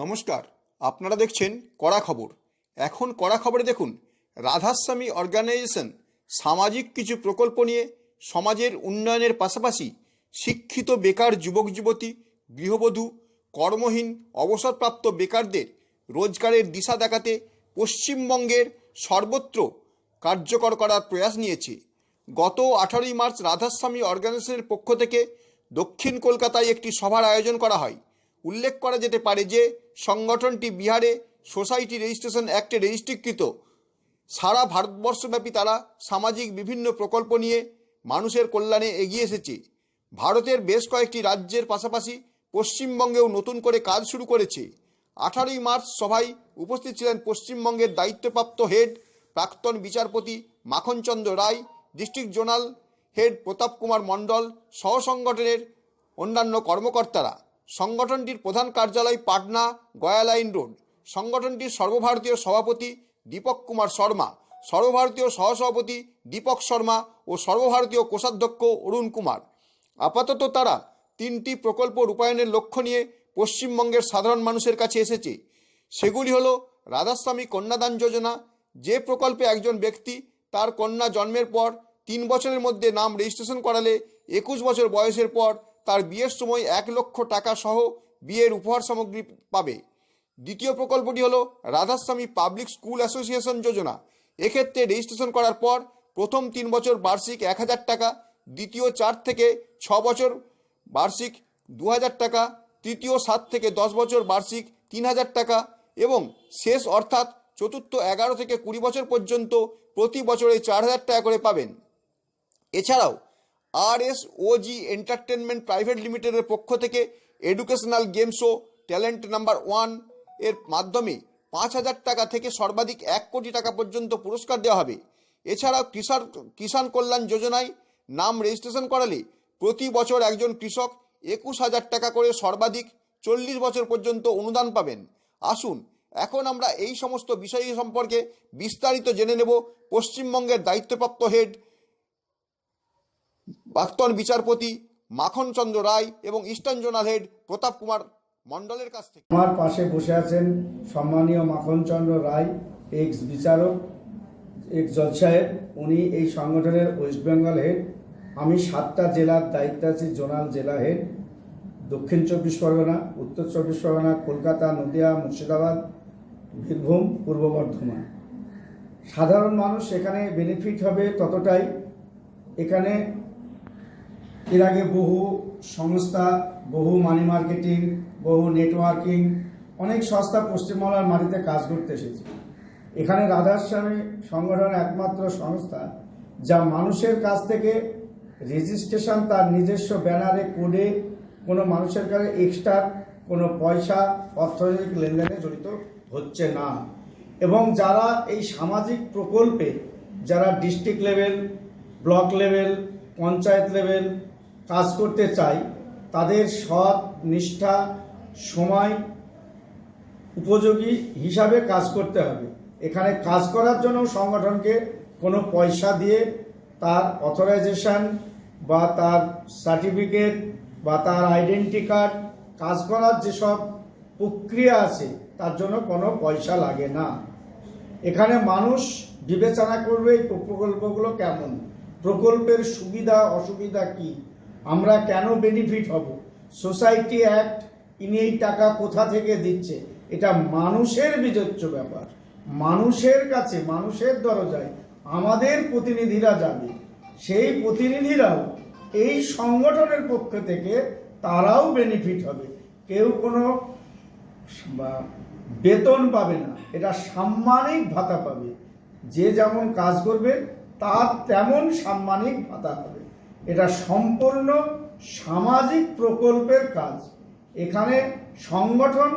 নমস্কার, আপনারা দেখছেন কড়া খবর। এখন কড়া খবরে দেখুন, রাধাস্বামী অর্গানাইজেশন সামাজিক কিছু প্রকল্প নিয়ে সমাজের উন্নয়নের পাশাপাশি শিক্ষিত বেকার যুবক যুবতী, গৃহবধূ, কর্মহীন, অবসরপ্রাপ্ত বেকারদের রোজগারের দিশা দেখাতে পশ্চিমবঙ্গের সর্বত্র কার্যকর করার প্রয়াস নিয়েছে। গত 18ই মার্চ রাধাস্বামী অর্গানাইজেশনের পক্ষ থেকে দক্ষিণ কলকাতায় একটি সভার আয়োজন করা হয়। উল্লেখ করা যেতে পারে যে সংগঠনটি বিহারে সোসাইটি রেজিস্ট্রেশন অ্যাক্টে রেজিস্ট্রিকৃত। সারা ভারতবর্ষব্যাপী তারা সামাজিক বিভিন্ন প্রকল্প নিয়ে মানুষের কল্যাণে এগিয়ে এসেছে। ভারতের বেশ কয়েকটি রাজ্যের পাশাপাশি পশ্চিমবঙ্গেও নতুন করে কাজ শুরু করেছে। 18ই মার্চ সভায় উপস্থিত ছিলেন পশ্চিমবঙ্গের দায়িত্বপ্রাপ্ত হেড প্রাক্তন বিচারপতি মাখনচন্দ্র রায়, ডিস্ট্রিক্ট জোনাল হেড প্রতাপ কুমার মণ্ডল সহ সংগঠনের অন্যান্য কর্মকর্তারা। সংগঠনটির প্রধান কার্যালয় পাটনা, গয়া লাইন রোড। সংগঠনটির সর্বভারতীয় সভাপতি দীপক কুমার শর্মা, সর্বভারতীয় সহসভাপতি দীপক শর্মা ও সর্বভারতীয় কোষাধ্যক্ষ অরুণ কুমার। আপাতত তারা 3টি প্রকল্প রূপায়ণের লক্ষ্য নিয়ে পশ্চিমবঙ্গের সাধারণ মানুষের কাছে এসেছে। সেগুলি হলো রাধাস্বামী কন্যাদান যোজনা, যে প্রকল্পে একজন ব্যক্তি তার কন্যা জন্মের পর 3 বছরের মধ্যে নাম রেজিস্ট্রেশন করালে 21 বছর বয়সের পর তার বিয়ের সময় 1 লক্ষ টাকা সহ বিয়ের উপহার সামগ্রী পাবে। দ্বিতীয় প্রকল্পটি হলো রাধাস্বামী পাবলিক স্কুল অ্যাসোসিয়েশন যোজনা। এক্ষেত্রে রেজিস্ট্রেশন করার পর প্রথম 3 বছর বার্ষিক 1000 টাকা, দ্বিতীয় 4 থেকে 6 বছর বার্ষিক 2000 টাকা, তৃতীয় 7 থেকে 10 বছর বার্ষিক 3000 টাকা এবং শেষ অর্থাৎ চতুর্থ 11 থেকে 20 বছর পর্যন্ত প্রতি বছরে 4000 টাকা করে পাবেন। এছাড়াও RSOG এন্টারটেনমেন্ট প্রাইভেট লিমিটেডের পক্ষ থেকে educational game show talent number 1 এর মাধ্যমে 5000 টাকা থেকে সর্বাধিক 1 কোটি টাকা পর্যন্ত পুরস্কার দেওয়া হবে। এছাড়াও কিষাণ কল্যাণ যোজনায় নাম রেজিস্ট্রেশন করালে প্রতি বছর একজন কৃষক 21000 টাকা করে সর্বাধিক 40 বছর পর্যন্ত অনুদান পাবেন। আসুন এখন আমরা এই সমস্ত বিষয় সম্পর্কে বিস্তারিত জেনে নেব পশ্চিমবঙ্গের দায়িত্বপ্রাপ্ত হেড প্রাক্তন বিচারপতি মাখনচন্দ্র রায় এবং ইস্টার্ন জোনাল হেড প্রতাপ কুমার মণ্ডলের কাছ থেকে। আমার পাশে বসে আছেন সম্মানীয় মাখনচন্দ্র রায়, এক্স বিচারক, এক্স জজ সাহেব। উনি এই সংগঠনের ওয়েস্ট বেঙ্গল হেড। আমি 7টা জেলার দায়িত্বে আছি, জোনাল জেলা হেড। দক্ষিণ 24 পরগনা, উত্তর 24 পরগনা, কলকাতা, নদিয়া, মুর্শিদাবাদ, বীরভূম, পূর্ব বর্ধমান। সাধারণ মানুষ এখানে বেনিফিট হবে ততটাই। এখানে এর আগে বহু সংস্থা, বহু মানি মার্কেটিং, বহু নেটওয়ার্কিং, অনেক সংস্থা পশ্চিমবাংলার মাটিতে কাজ করতে এসেছে। এখানে রাধাস্বামী সংগঠন একমাত্র সংস্থা যা মানুষের কাছ থেকে রেজিস্ট্রেশন তার নিজস্ব ব্যানারে কোডে কোনো মানুষের কাছে এক্সট্রা কোনো পয়সা অর্থনৈতিক লেনদেনে জড়িত হচ্ছে না। এবং যারা এই সামাজিক প্রকল্পে যারা district level, block level, panchayat level কাজ করতে চায়, তাদের সৎ, নিষ্ঠা, সময় উপযোগী হিসাবে কাজ করতে হবে। এখানে কাজ করার জন্য সংগঠনকে কোনো পয়সা দিয়ে তার অথরাইজেশন বা তার সার্টিফিকেট বা তার আইডেন্টি কার্ড, কাজ করার যেসব প্রক্রিয়া আছে তার জন্য কোনো পয়সা লাগে না। এখানে মানুষ বিবেচনা করবে এই প্রকল্পগুলো কেমন, প্রকল্পের সুবিধা অসুবিধা কি, আমরা কেন বেনিফিট হব, সোসাইটি অ্যাক্ট ইনি এই টাকা কোথা থেকে দিচ্ছে, এটা মানুষের বিবেচ্য ব্যাপার। মানুষের কাছে, মানুষের দরজায় আমাদের প্রতিনিধিরা যাবে। সেই প্রতিনিধিরাও এই সংগঠনের পক্ষ থেকে তারাও বেনিফিট হবে। কেউ কোনো বেতন পাবে না, এটা সাম্মানিক ভাতা পাবে। যে যেমন কাজ করবে তার তেমন সাম্মানিক ভাতা হবে। এটা সম্পূর্ণ সামাজিক প্রকল্পের কাজ। এখানে সংগঠন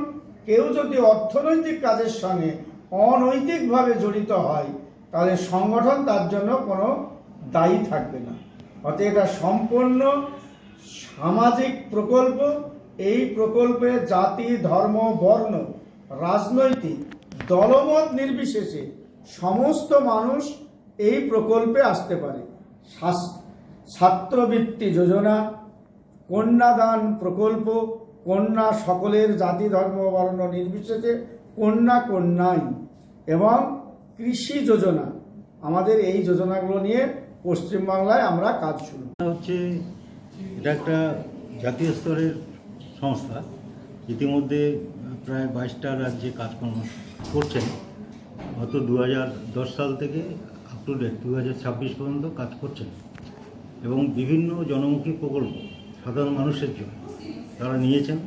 কেউ যদি অর্থনৈতিক কাজের সঙ্গে অনৈতিকভাবে জড়িত হয় তাহলে সংগঠন তার জন্য কোনো দায়ী থাকবে না। অতএব এটা সম্পূর্ণ সামাজিক প্রকল্প। এই প্রকল্পে জাতি, ধর্ম, বর্ণ, রাজনৈতিক দলমত নির্বিশেষে সমস্ত মানুষ এই প্রকল্পে আসতে পারে। ছাত্রবৃত্তি যোজনা, কন্যাদান প্রকল্প, কন্যা সকলের জাতি ধর্ম বর্ণ নির্বিশেষে কন্যাই এবং কৃষি যোজনা, আমাদের এই যোজনাগুলো নিয়ে পশ্চিমবাংলায় আমরা কাজ শুরু। হচ্ছে এটা একটা জাতীয় স্তরের সংস্থা, ইতিমধ্যে প্রায় 22টা রাজ্যে কাজকর্ম করছেন। গত 2010 সাল থেকে আপ টু ডেট 2026 পর্যন্ত কাজ করছেন এবং বিভিন্ন জনমুখী প্রকল্প সাধারণ মানুষের জন্য তারা নিয়েছেন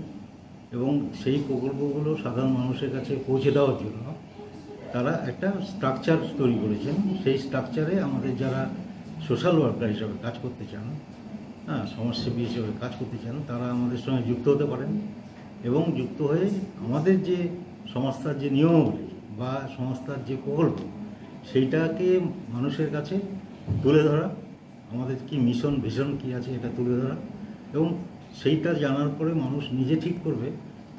এবং সেই প্রকল্পগুলো সাধারণ মানুষের কাছে পৌঁছে দেওয়ার জন্য তারা একটা স্ট্রাকচার তৈরি করেছেন। সেই স্ট্রাকচারে আমাদের যারা সোশ্যাল ওয়ার্কার হিসাবে কাজ করতে চান, সমাজসেবী হিসেবে কাজ করতে চান, তারা আমাদের সঙ্গে যুক্ত হতে পারেন এবং যুক্ত হয়ে আমাদের যে সংস্থার যে নিয়মাবলী বা সংস্থার যে প্রকল্প সেইটাকে মানুষের কাছে তুলে ধরা, আমাদের কি মিশন ভিশন কী আছে এটা তুলে ধরা এবং সেইটা জানার পরে মানুষ নিজে ঠিক করবে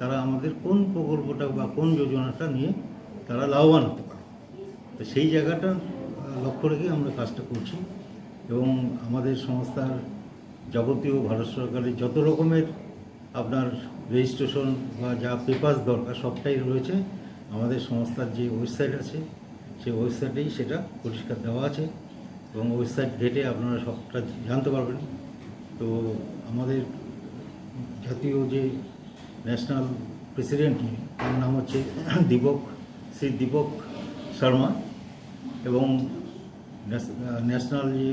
তারা আমাদের কোন প্রকল্পটা বা কোন যোজনাটা নিয়ে তারা লাভবান হতে পারে। তো সেই জায়গাটা লক্ষ্য রেখে আমরা কাজটা করছি এবং আমাদের সংস্থার যাবতীয় ভারত সরকারের যত রকমের আপনার রেজিস্ট্রেশন বা যা পেপারস দরকার সবটাই রয়েছে আমাদের সংস্থার যে ওয়েবসাইট আছে সেই ওয়েবসাইটেই সেটা পরিষ্কার দেওয়া আছে এবং ওয়েবসাইট ঘেটে আপনারা সবটা জানতে পারবেন। তো আমাদের জাতীয় যে ন্যাশনাল প্রেসিডেন্ট তার নাম হচ্ছে শ্রী দীপক শর্মা এবং ন্যাশনাল যে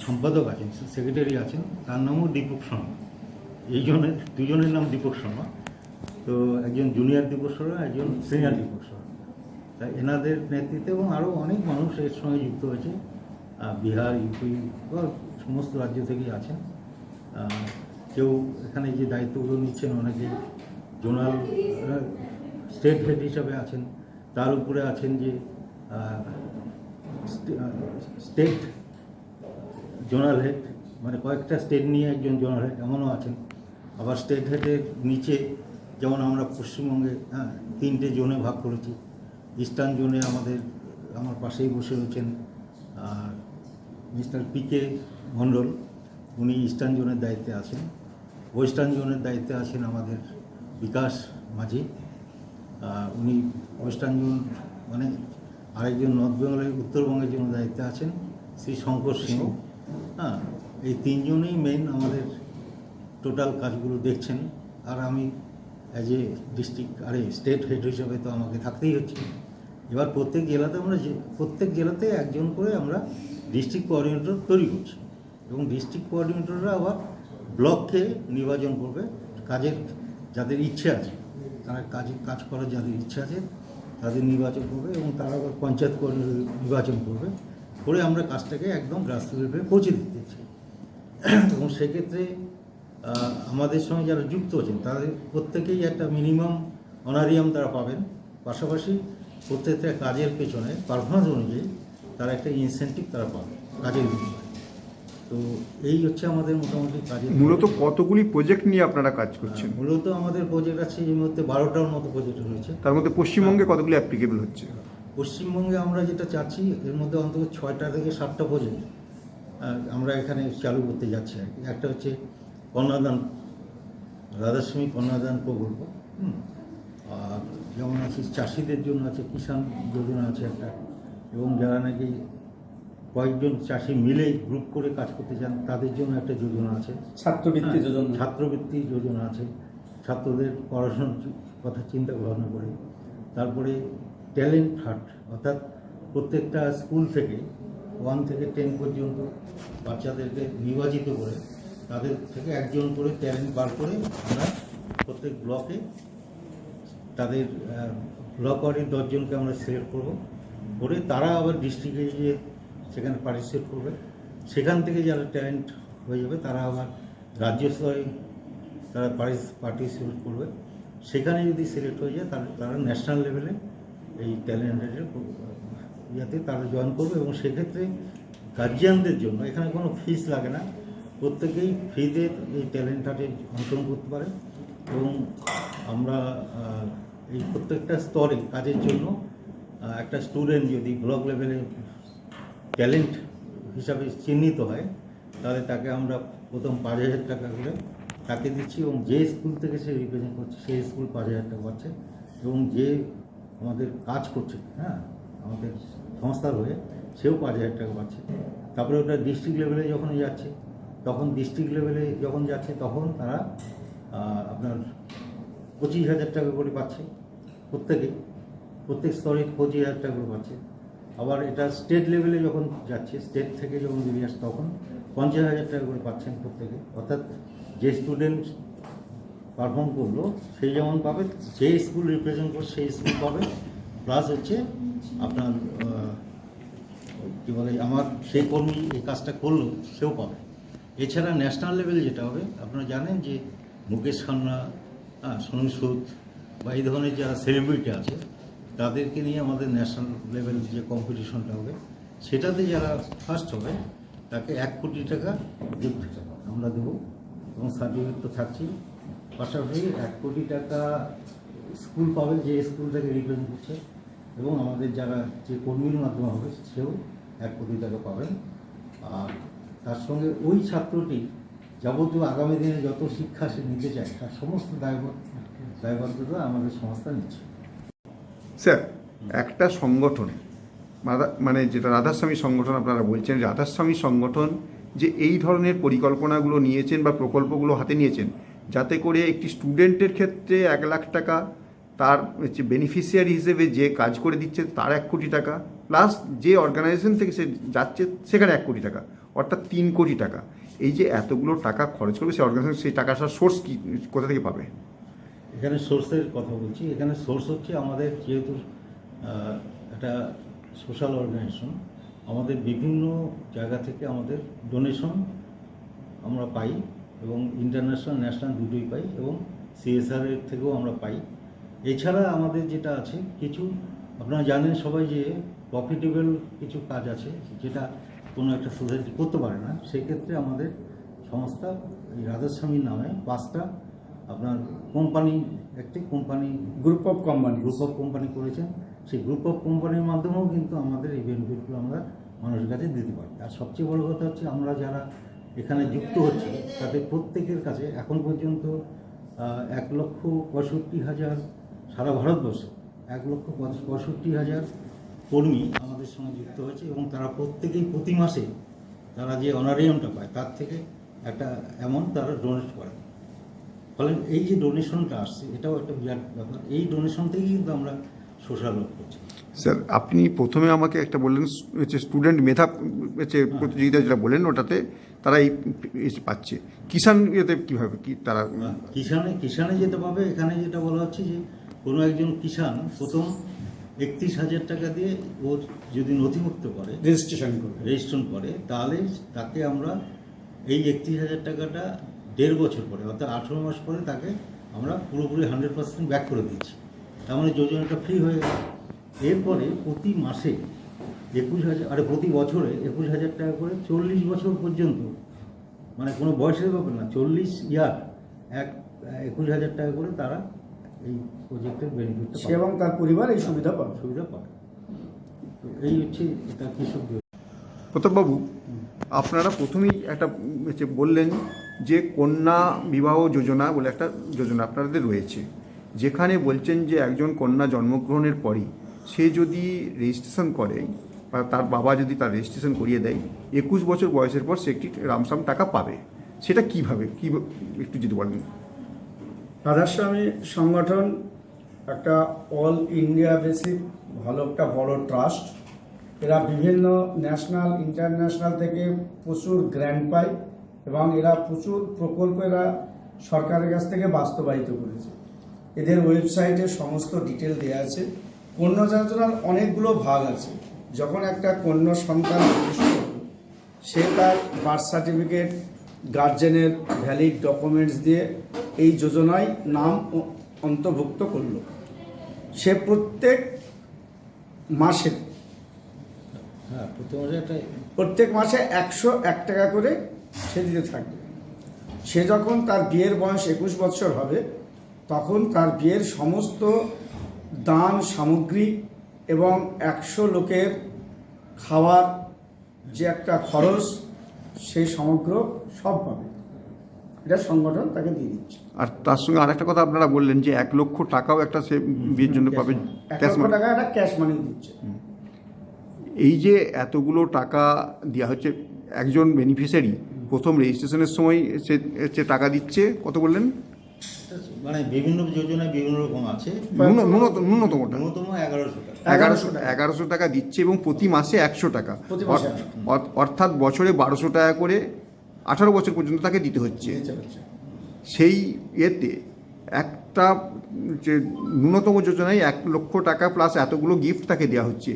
সম্পাদক আছেন সেক্রেটারি আছেন তার নামও দীপক শর্মা। দুজনের নাম দীপক শর্মা। তো একজন জুনিয়র দীপক শর্মা, একজন সিনিয়র দীপক শর্মা। তাই এনাদের নেতৃত্বে এবং আরও অনেক মানুষ এর সঙ্গে যুক্ত হয়েছে, বিহার, ইউপি বা সমস্ত রাজ্য থেকেই আছেন। কেউ এখানে যে দায়িত্বগুলো নিচ্ছেন অনেকে জোনাল স্টেট হেড হিসাবে আছেন, তার উপরে আছেন যে স্টেট জোনাল হেড, মানে কয়েকটা স্টেট নিয়ে একজন জোনাল হেড এমনও আছেন। আবার স্টেট হেডের নিচে যেমন আমরা পশ্চিমবঙ্গে 3টে জোনে ভাগ করেছি। ইস্টার্ন জোনে আমার পাশেই বসে রয়েছেন মিস্টার পিকে মণ্ডল, উনি ইস্টার্ন জোনের দায়িত্বে আছেন। ওয়েস্টার্ন জোনের দায়িত্বে আছেন আমাদের বিকাশ মাঝি, উনি ওয়েস্টার্ন জোন, মানে আরেকজন নর্থ বেঙ্গলের উত্তরবঙ্গের জন্য দায়িত্বে আছেন শ্রী শঙ্কর সিংহ। এই 3 জনেই মেন আমাদের টোটাল কাজগুলো দেখছেন। আর আমি as a district state head হিসাবে তো আমাকে থাকতেই হচ্ছে। এবার প্রত্যেক জেলাতে একজন করে আমরা ডিস্ট্রিক্ট কোঅর্ডিনেটর তৈরি করছি এবং ডিস্ট্রিক্ট কোঅর্ডিনেটররা আবার ব্লককে নির্বাচন করবে। কাজের যাদের ইচ্ছে আছে, তারা কাজ করার যাদের ইচ্ছে আছে তাদের নির্বাচন করবে এবং তারা আবার পঞ্চায়েত নির্বাচন করবে, করে আমরা কাজটাকে একদম গ্রাসরুট লেভেলে পৌঁছে দিতে চাই। এবং সেক্ষেত্রে আমাদের সঙ্গে যারা যুক্ত আছেন তাদের প্রত্যেকেই একটা মিনিমাম অনারিয়াম তারা পাবেন, পাশাপাশি প্রত্যেকটা কাজের পেছনে পারফরমেন্স অনুযায়ী তারা একটা ইনসেন্টিভ তারা পাবে কাজের বিনিময়ে। তো এই হচ্ছে আমাদের মোটামুটি কাজের। মূলত কতগুলি প্রজেক্ট নিয়ে আপনারা কাজ করছেন? মূলত আমাদের প্রজেক্ট আছে এই মুহূর্তে 12টার মতো প্রজেক্ট রয়েছে। তার মধ্যে পশ্চিমবঙ্গে কতগুলি অ্যাপ্লিকেবল হচ্ছে? পশ্চিমবঙ্গে আমরা যেটা চাচ্ছি এর মধ্যে অন্তত 6টা থেকে 7টা প্রজেক্ট আমরা এখানে চালু করতে যাচ্ছি আর কি। একটা হচ্ছে কন্যাদান, রাধাশ্রী কন্যাদান প্রকল্প, আর যেমন আছে চাষিদের জন্য আছে কিষাণ যোজনা আছে একটা, এবং যারা নাকি কয়েকজন চাষি মিলে গ্রুপ করে কাজ করতে চান তাদের জন্য একটা যোজনা আছে। ছাত্রবৃত্তি যোজনা আছে, ছাত্রদের পড়াশোনার কথা চিন্তা ভাবনা করে। তারপরে ট্যালেন্ট হান্ট, অর্থাৎ প্রত্যেকটা স্কুল থেকে 1 থেকে 10 পর্যন্ত বাচ্চাদেরকে নির্বাচিত করে তাদের থেকে একজন করে ট্যালেন্ট বার করে আমরা প্রত্যেক ব্লকে তাদের ব্লক ওয়ার্ডের 10 জনকে আমরা সিলেক্ট করব, করে তারা আবার ডিস্ট্রিক্টে গিয়ে সেখানে পার্টিসিপেট করবে। সেখান থেকে যারা ট্যালেন্ট হয়ে যাবে তারা আবার রাজ্য স্তরে তারা পার্টিসিপেট করবে। সেখানে যদি সিলেক্ট হয়ে যায় তাহলে তারা ন্যাশনাল লেভেলে এই ট্যালেন্টের ইয়াতে তারা জয়েন করবে। এবং সেক্ষেত্রে গার্জিয়ানদের জন্য এখানে কোনো ফিস লাগে না, প্রত্যেকেই ফ্রিতে এই ট্যালেন্ট হাটে অংশগ্রহণ করতে পারে। এবং আমরা এই প্রত্যেকটা স্তরে কাজের জন্য একটা স্টুডেন্ট যদি ব্লক লেভেলে ট্যালেন্ট হিসাবে চিহ্নিত হয় তাহলে তাকে আমরা প্রথম 5,000 টাকা করে তাকে দিচ্ছি, এবং যে স্কুল থেকে সে রিপ্রেজেন্ট করছে সেই স্কুল 5,000 টাকা পাচ্ছে, এবং যে আমাদের কাজ করছে, হ্যাঁ, আমাদের সংস্থার হয়ে সেও 5,000 টাকা পাচ্ছে। তারপরে ওটা ডিস্ট্রিক্ট লেভেলে যখন যাচ্ছে, তখন তারা আপনার 25,000 টাকা করে পাচ্ছে, প্রত্যেক স্তরে 25,000 টাকা করে পাচ্ছে। আবার এটা স্টেট লেভেলে যখন যাচ্ছে, স্টেট থেকে যখন বেরিয়ে আসছে তখন 50,000 টাকা করে পাচ্ছেন প্রত্যেকে। অর্থাৎ যে স্টুডেন্ট পারফর্ম করলো সেই যেমন পাবে, যে স্কুল রিপ্রেজেন্ট করছে সেই স্কুল পাবে, প্লাস হচ্ছে আপনার কী বলে, আমার সেই কর্মী এই কাজটা করলো সেও পাবে। এছাড়া ন্যাশনাল লেভেলে যেটা হবে, আপনারা জানেন যে মুকেশ খান্না, সোনু সুদ বা এই ধরনের যারা সেলিব্রিটি আছে তাদেরকে নিয়ে আমাদের ন্যাশনাল লেভেল যে কম্পিটিশনটা হবে, সেটাতে যারা ফার্স্ট হবে তাকে 1 কোটি টাকা গিফট আমরা দেবো, এবং সার্টিফিকেট তো থাকছেই। পাশাপাশি 1 কোটি টাকা স্কুল পাবে যে স্কুল থেকে রিপ্রেজেন্ট করছে, এবং আমাদের যারা যে কর্মীর মাধ্যমে হবে সেও 1 কোটি টাকা পাবেন। আর তার সঙ্গে ওই ছাত্রটি যাবতীয় আগামী দিনে যত শিক্ষা সে নিতে চায় তার সমস্ত দায়বদ্ধতা আমাদের সংস্থা নিচ্ছে। স্যার, একটা সংগঠন মানে যেটা রাধাস্বামী সংগঠন, আপনারা বলছেন রাধাস্বামী সংগঠন যে এই ধরনের পরিকল্পনাগুলো নিয়েছেন বা প্রকল্পগুলো হাতে নিয়েছেন, যাতে করে একটি স্টুডেন্টের ক্ষেত্রে 1 লাখ টাকা, তার হচ্ছে বেনিফিশিয়ারি হিসেবে যে কাজ করে দিচ্ছে তার 1 কোটি টাকা, প্লাস যে অর্গানাইজেশন থেকে সে যাচ্ছে সেখানে 1 কোটি টাকা, অর্থাৎ 3 কোটি টাকা। এই যে এতগুলো টাকা খরচ করবে সেই অর্গানাইজেশন, সেই টাকাটার সোর্স কি, কোথা থেকে পাবে? এখানে সোর্সের কথা বলছি। এখানে সোর্স হচ্ছে আমাদের, যেহেতু একটা সোশ্যাল অর্গানাইজেশন, আমাদের বিভিন্ন জায়গা থেকে আমাদের ডোনেশন আমরা পাই, এবং ইন্টারন্যাশনাল ন্যাশনাল দুটোই পাই, এবং CSR-এর থেকেও আমরা পাই। এছাড়া আমাদের যেটা আছে কিছু, আপনারা জানেন সবাই যে প্রফিটেবল কিছু কাজ আছে যেটা কোনো একটা সোসাইটি করতে পারে না, সেক্ষেত্রে আমাদের সংস্থা এই রাধাস্বামীর নামে 5টা আপনার গ্রুপ অফ কোম্পানি করেছেন। সেই গ্রুপ অফ কোম্পানির মাধ্যমেও কিন্তু আমাদের এই বেনিফিটগুলো আমরা মানুষের কাছে দিতে পারি। আর সবচেয়ে বড় কথা হচ্ছে, আমরা যারা এখানে যুক্ত হচ্ছে তাদের প্রত্যেকের কাছে এখন পর্যন্ত 1,65,000, সারা ভারতবর্ষে 1,65,000 কর্মী আমাদের সঙ্গে যুক্ত হয়েছে, এবং তারা প্রত্যেকেই প্রতি মাসে তারা যে অনারিয়ামটা পায় তার থেকে একটা অ্যামাউন্ট তারা ডোনেট করে। ফলে এই যে ডোনেশনটা আসছে এটাও একটা বিরাট ব্যাপার। এই ডোনেশন থেকেই কিন্তু আমরা সোশ্যাল ওয়ার্ক করছি। স্যার, আপনি প্রথমে আমাকে একটা বললেন হচ্ছে স্টুডেন্ট মেধা হচ্ছে প্রতিযোগিতা, যেটা বললেন ওটাতে তারা এই পাচ্ছে। কিষাণ ইয়েতে কীভাবে কি তারা? কিষাণে যেটা পাবে, এখানে যেটা বলা হচ্ছে যে কোনো একজন কিষাণ প্রথম 31,000 টাকা দিয়ে ও যদি নথিভুক্ত করে, রেজিস্ট্রেশন করে, তাহলে তাকে আমরা এই 31,000 টাকাটা 1.5 বছর পরে, অর্থাৎ 18 মাস পরে তাকে আমরা পুরোপুরি 100% ব্যাক করে দিচ্ছি। তার মানে যোজনাটা ফ্রি হয়ে গেল। এরপরে প্রতি মাসে 21,000, প্রতি বছরে 21,000 টাকা করে 40 বছর পর্যন্ত, মানে কোনো বয়সের ব্যাপার না, 40 ইয়ার 21,000 টাকা করে তারা এই প্রজেক্টের বেনিফিটটা পাবে, এবং তার পরিবার এই সুবিধা পাবে। তো এই হচ্ছে এটা কৃষক। প্রতাপবাবু, আপনারা প্রথমেই একটা বললেন যে কন্যা বিবাহ যোজনা বলে একটা যোজনা আপনাদের রয়েছে, যেখানে বলছেন যে একজন কন্যা জন্মগ্রহণের পরই সে যদি রেজিস্ট্রেশন করে বা তার বাবা যদি তার রেজিস্ট্রেশন করিয়ে দেয়, 21 বছর বয়সের পর সে একটি রামসাম টাকা পাবে। সেটা কিভাবে, কি একটু যদি বলেন। রাধাস্বামী সংগঠন একটা অল ইন্ডিয়া বেসিক ভালো একটা বড় ট্রাস্ট। এরা বিভিন্ন ন্যাশনাল ইন্টারন্যাশনাল থেকে প্রচুর গ্র্যান্ট পায়, এবং এরা প্রচুর প্রকল্প এরা সরকারের কাছ থেকে বাস্তবায়িত করেছে। এদের ওয়েবসাইটে সমস্ত ডিটেল দেওয়া আছে। কন্যা যোজনার অনেকগুলো ভাগ আছে। যখন একটা কন্যা সন্তান সে তার বার্থ সার্টিফিকেট, গার্জেনের ভ্যালিড ডকুমেন্টস দিয়ে এই যোজনায় নাম অন্তর্ভুক্ত করলো, সে প্রত্যেক মাসে প্রত্যেক মাসে 101 টাকা করে সে দিতে থাকবে। সে যখন তার বিয়ের বয়স 21 বছর হবে, তখন তার বিয়ের সমস্ত দান সামগ্রী এবং 100 লোকের খাওয়ার যে একটা খরচ, সেই সমগ্র সব পাবে। এটা সংগঠন তাকে দিয়ে দিচ্ছে। আর তার সঙ্গে আরেকটা কথা আপনারা বললেন যে 1 লক্ষ টাকাও একটা সে বিয়ের জন্য পাবে, 1 ক্যাশ লক্ষ টাকা একটা ক্যাশ মানি দিচ্ছে। এই যে এতগুলো টাকা দেওয়া হচ্ছে, একজন বেনিফিশিয়ারি প্রথম রেজিস্ট্রেশনের সময় সে টাকা দিচ্ছে কত বললেন? মানে বিভিন্ন যোজনায় বিভিন্ন রকম আছে। ন্যূনতমটা ন্যূনতম 1100 টাকা। 1100 টাকা দিচ্ছে এবং প্রতি মাসে 100 টাকা, প্রতি মাসে অর্থাৎ বছরে 1200 টাকা করে 18 বছর পর্যন্ত তাকে দিতে হচ্ছে। সেই ইয়েতে একটা যে ন্যূনতম যোজনায় 1 লক্ষ টাকা প্লাস এতগুলো গিফট তাকে দেওয়া হচ্ছে,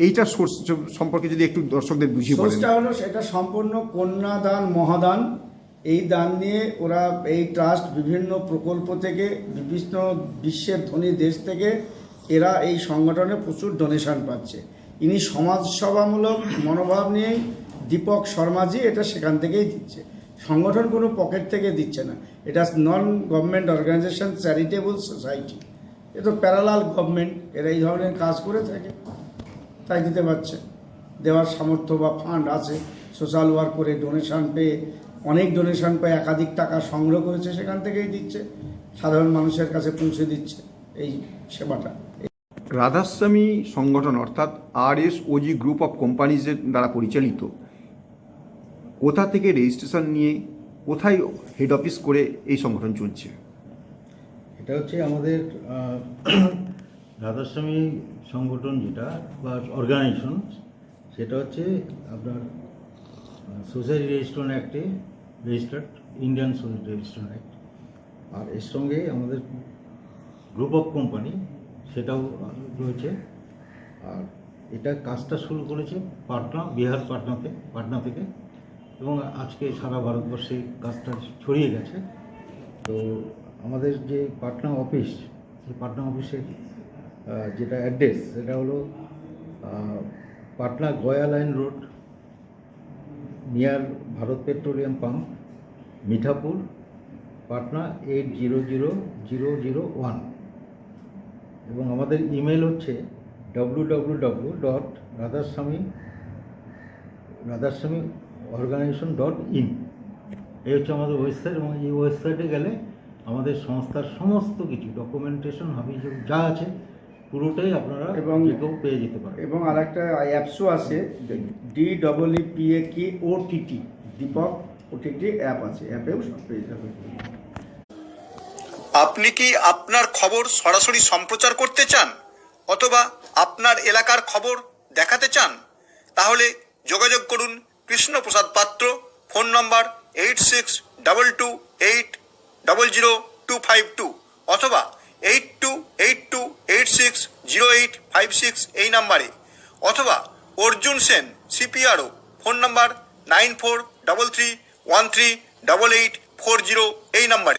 এইটার সোর্স সম্পর্কে যদি একটু দর্শকদের বুঝিয়ে বলেন। সোর্সটা হলো সেটা সম্পূর্ণ কন্যাদান মহাদান। এই দান নিয়ে ওরা এই ট্রাস্ট বিভিন্ন প্রকল্প থেকে বিভিন্ন বিশ্বের ধনী দেশ থেকে এরা এই সংগঠনে প্রচুর ডোনেশন পাচ্ছে। ইনি সমাজসেবামূলক মনোভাব নিয়েই দীপক শর্মাজি এটা সেখান থেকেই দিচ্ছে। সংগঠন কোনো পকেট থেকে দিচ্ছে না, এটা non government organisation, charitable society. এ তো প্যারালাল গভর্নমেন্ট, এরা এই ধরনের কাজ করে থাকে তাই দিতে পারছে। দেওয়ার সামর্থ্য বা ফান্ড আছে, সোশ্যাল ওয়ার্ক করে ডোনেশন পেয়ে, অনেক ডোনেশন পেয়ে একাধিক টাকা সংগ্রহ করেছে, সেখান থেকেই দিচ্ছে, সাধারণ মানুষের কাছে পৌঁছে দিচ্ছে এই সেবাটা। রাধাস্বামী সংগঠন অর্থাৎ RSOG গ্রুপ অফ কোম্পানিজের দ্বারা পরিচালিত, কোথা থেকে রেজিস্ট্রেশন নিয়ে কোথায় হেড অফিস করে এই সংগঠন চলছে? এটা হচ্ছে আমাদের রাধাস্বামী সংগঠন যেটা বা অর্গানাইজেশন, সেটা হচ্ছে আপনার সোসাইটি রেজিস্ট্রেশন অ্যাক্টে registered, Indian society registration act. আর এর সঙ্গে আমাদের গ্রুপ অফ কোম্পানি সেটাও রয়েছে। আর এটা কাজটা শুরু করেছে পাটনা, বিহার পাটনা থেকে, এবং আজকে সারা ভারতবর্ষে কাজটা ছড়িয়ে গেছে। তো আমাদের যে পাটনা অফিস, সেই পাটনা অফিসের যেটা অ্যাড্রেস, সেটা হলো Patna Gaya line road, near Bharat petroleum pump, Mithapur, Patna 800001। এবং আমাদের ইমেল হচ্ছে www.radharswamy.organization.in। এই হচ্ছে আমাদের ওয়েবসাইট, এবং এই ওয়েবসাইটে গেলে আমাদের সংস্থার সমস্ত কিছু ডকুমেন্টেশন হবে, যা আছে পুরোটাই আপনারা এবং যে কেউ পেয়ে যেতে পারেন। এবং আর একটা অ্যাপসও আছে, DEEPAKOTT, দীপক OTT অ্যাপ আছে, অ্যাপেও সব পেয়ে যাবে। আপনি কি আপনার খবর সরাসরি সম্প্রচার করতে চান অথবা আপনার এলাকার খবর দেখাতে চান? তাহলে যোগাযোগ করুন কৃষ্ণপ্রসাদ পাত্র, ফোন নম্বর 8622800252 অথবা 8282860856 এই নাম্বারে, অথবা অর্জুন সেন CPRO, ফোন নম্বর 9433138840 এই নাম্বারে।